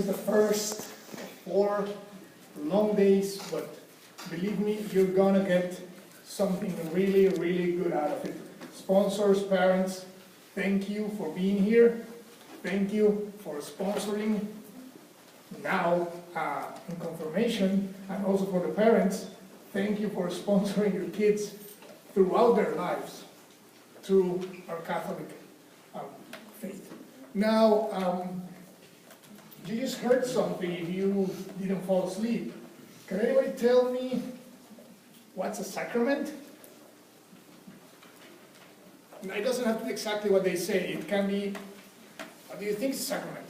is the first of 4 long days, but believe me, you're gonna get something really, really good out of it. Sponsors, parents, thank you for being here. Thank you for sponsoring now in confirmation, and also for the parents, thank you for sponsoring your kids throughout their lives through our Catholic faith. Now, you just heard something if you didn't fall asleep. Can anybody tell me what's a sacrament? Now, it doesn't have to be exactly what they say. It can be, what do you think is a sacrament?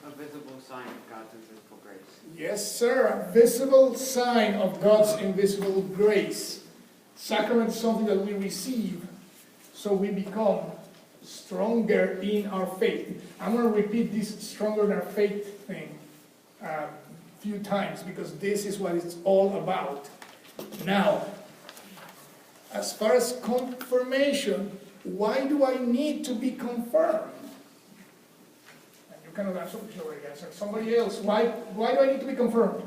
A visible sign of God's invisible grace. Yes, sir, a visible sign of God's invisible grace. Sacrament is something that we receive so we become stronger in our faith. I'm going to repeat this stronger in our faith thing a few times because this is what it's all about. Now, as far as confirmation, why do I need to be confirmed? And you cannot answer, you already answered. Somebody else, why do I need to be confirmed?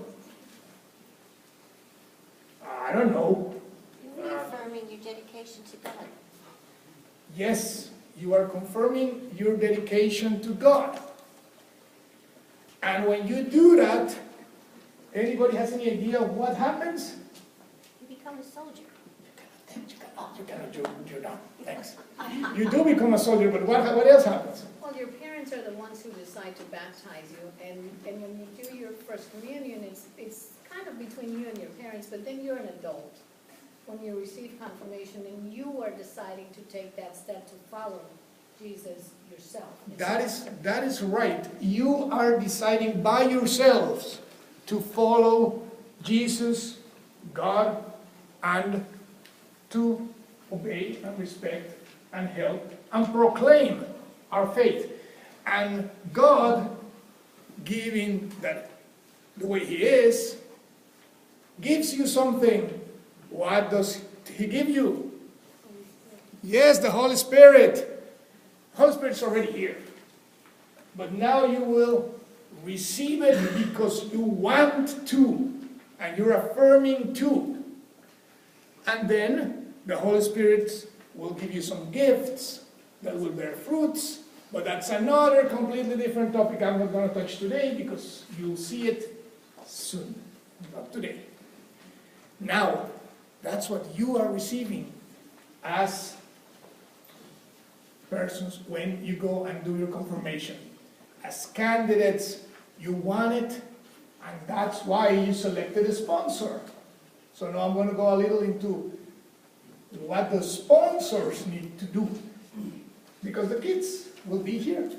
I don't know. You're reaffirming your dedication to God. Yes, you are confirming your dedication to God. And when you do that, anybody has any idea what happens? You become a soldier. You cannot, you're not. Thanks. You do become a soldier, but what else happens? Well, your parents are the ones who decide to baptize you, and when you do your first communion, it's kind of between you and your parents, but then you're an adult when you receive confirmation, and you are deciding to take that step to follow Jesus yourself. That is right. You are deciding by yourselves to follow Jesus, God, and to obey and respect and help and proclaim our faith. And God, giving that the way He is, gives you something. What does He give you? Yes, the Holy Spirit. Holy Spirit's already here. But now you will receive it because you want to, and you're affirming to. And then the Holy Spirit will give you some gifts that will bear fruits, but that's another completely different topic I'm not going to touch today because you'll see it soon, not today. Now, that's what you are receiving as persons when you go and do your confirmation. As candidates, you want it, and that's why you selected a sponsor. So now I'm going to go a little into what the sponsors need to do. Because the kids will be here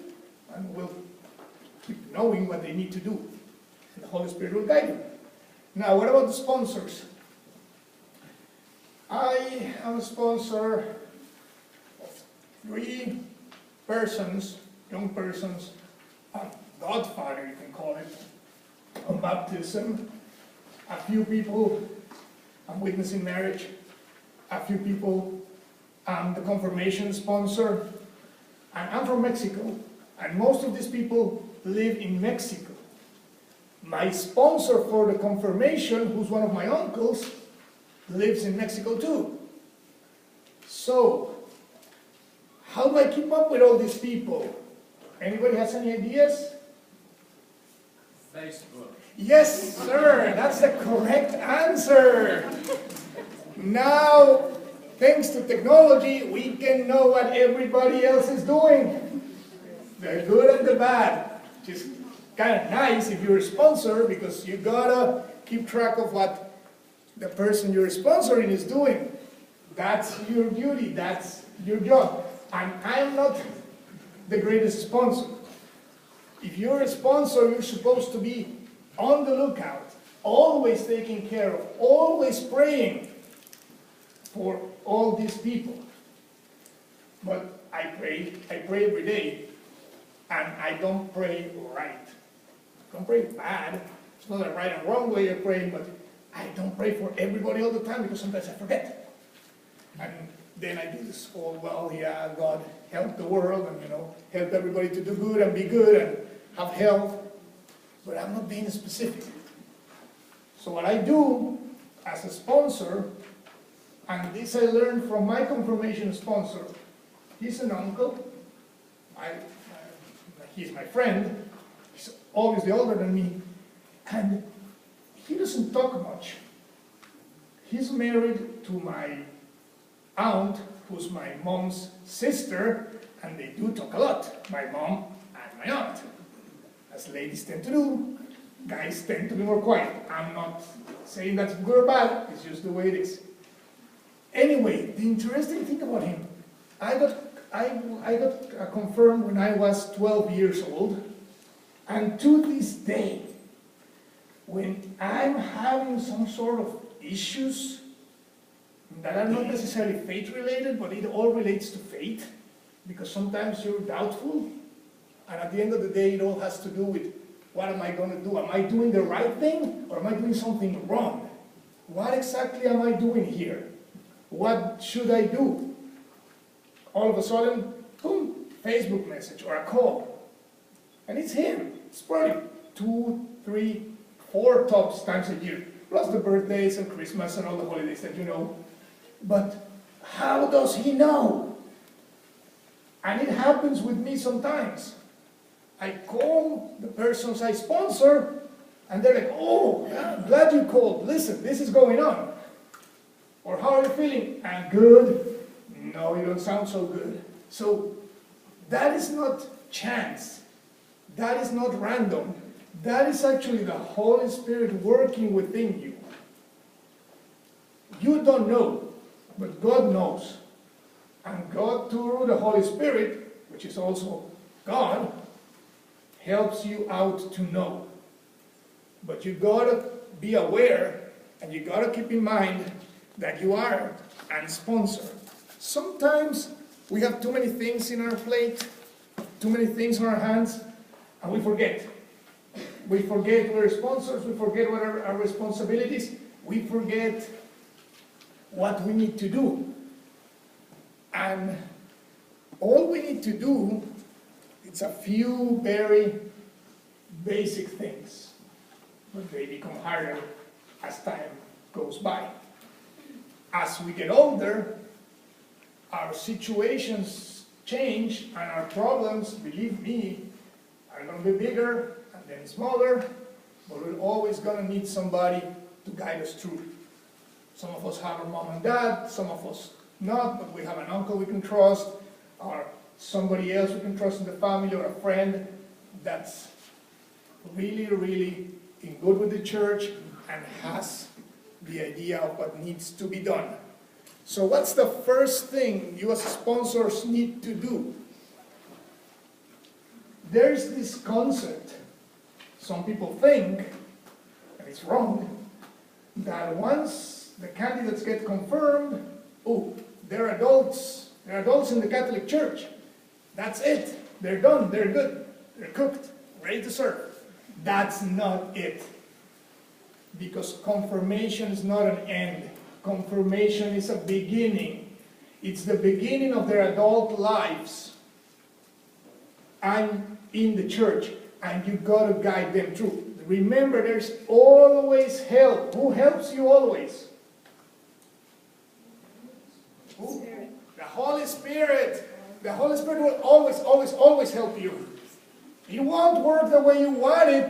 and will keep knowing what they need to do. And the Holy Spirit will guide them. Now, what about the sponsors? I am a sponsor of 3 persons, young persons, a godfather you can call it, on baptism, a few people I'm witnessing marriage, a few people I'm the confirmation sponsor, and I'm from Mexico, and most of these people live in Mexico. My sponsor for the confirmation, who's one of my uncles, lives in Mexico too. So, how do I keep up with all these people? Anybody has any ideas? Facebook. Yes, sir, that's the correct answer. Now, thanks to technology, we can know what everybody else is doing. The good and the bad. Which is kind of nice if you're a sponsor because you gotta keep track of what the person you're sponsoring is doing. That's your duty, that's your job. And I'm not the greatest sponsor. If you're a sponsor, you're supposed to be on the lookout, always taking care of, always praying for all these people. But I pray every day, and I don't pray right. I don't pray bad. It's not a right and wrong way of praying, but I don't pray for everybody all the time because sometimes I forget. And then I do this whole, well, yeah, God help the world and, help everybody to do good and be good and have health. But I'm not being specific. So what I do as a sponsor, and this I learned from my confirmation sponsor, he's an uncle, he's my friend, he's obviously older than me, and he doesn't talk much. He's married to my aunt, who's my mom's sister, and they do talk a lot, my mom and my aunt. As ladies tend to do, guys tend to be more quiet. I'm not saying that's good or bad, it's just the way it is. Anyway, the interesting thing about him, I got confirmed when I was 12 years old, and to this day, when I'm having some sort of issues that are not necessarily faith-related, but it all relates to faith, because sometimes you're doubtful, and at the end of the day, it all has to do with, what am I going to do? Am I doing the right thing, or am I doing something wrong? What exactly am I doing here? What should I do? All of a sudden, boom, Facebook message or a call. And it's him. It's probably 2, 3, 4 tops times a year, plus the birthdays and Christmas and all the holidays that you know. But how does he know? And it happens with me sometimes. I call the persons I sponsor, and they're like, oh, yeah, I'm glad you called. Listen, this is going on. Or how are you feeling? I'm good. No, you don't sound so good. So that is not chance. That is not random. That is actually the Holy Spirit working within you. You don't know, but God knows. And God, through the Holy Spirit, which is also God, helps you out to know. But you gotta be aware, and you gotta keep in mind that you are a sponsor. Sometimes we have too many things in our plate, too many things in our hands, and we forget. We forget we're sponsors, we forget what are our responsibilities, we forget what we need to do. And all we need to do, it's a few very basic things, but they become harder as time goes by. As we get older, our situations change and our problems, believe me, are going to be bigger and then smaller, but we're always going to need somebody to guide us through. Some of us have our mom and dad, some of us not, but we have an uncle we can trust, or somebody else we can trust in the family, or a friend that's really, really in good with the church and has the idea of what needs to be done. So what's the first thing you as sponsors need to do? There's this concept, some people think, and it's wrong, that once the candidates get confirmed, oh, they're adults in the Catholic Church. That's it. They're done, they're good, they're cooked, ready to serve. That's not it. Because confirmation is not an end. Confirmation is a beginning. It's the beginning of their adult lives. And in the church, and you got to guide them through. Remember, there's always help. Who helps you always? Who? The Holy Spirit. The Holy Spirit will always, always, always help you. It won't work the way you want it,